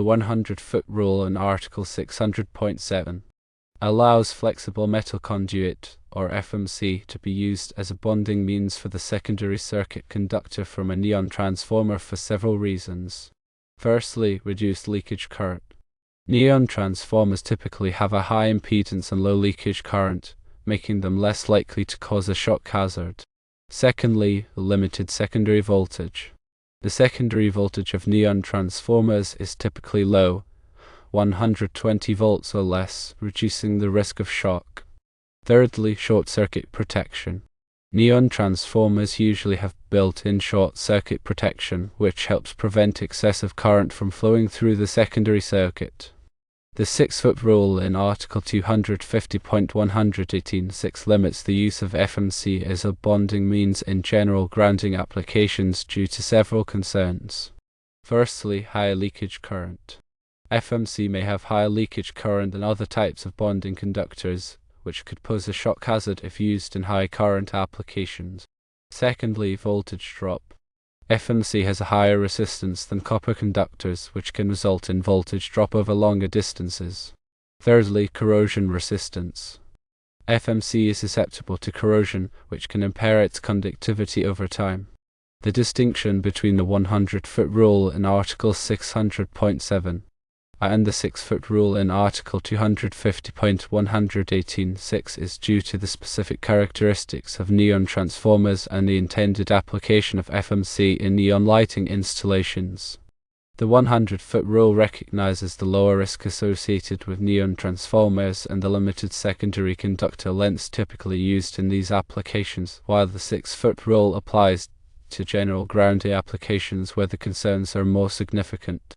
The 100-foot rule in Article 600.7 allows flexible metal conduit, or FMC, to be used as a bonding means for the secondary circuit conductor from a neon transformer for several reasons. Firstly, reduced leakage current. Neon transformers typically have a high impedance and low leakage current, making them less likely to cause a shock hazard. Secondly, limited secondary voltage. The secondary voltage of neon transformers is typically low, 120 volts or less, reducing the risk of shock. Thirdly, short-circuit protection. Neon transformers usually have built-in short-circuit protection, which helps prevent excessive current from flowing through the secondary circuit. The 6-foot rule in Article 250.118(6) limits the use of FMC as a bonding means in general grounding applications due to several concerns. Firstly, high leakage current. FMC may have higher leakage current than other types of bonding conductors, which could pose a shock hazard if used in high current applications. Secondly, voltage drop. FMC has a higher resistance than copper conductors, which can result in voltage drop over longer distances. Thirdly, corrosion resistance. FMC is susceptible to corrosion, which can impair its conductivity over time. The distinction between the 100-foot rule in Article 600.7 and the 6-foot rule in Article 250.118(6) is due to the specific characteristics of neon transformers and the intended application of FMC in neon lighting installations. The 100-foot rule recognizes the lower risk associated with neon transformers and the limited secondary conductor lengths typically used in these applications, while the 6-foot rule applies to general grounding applications where the concerns are more significant.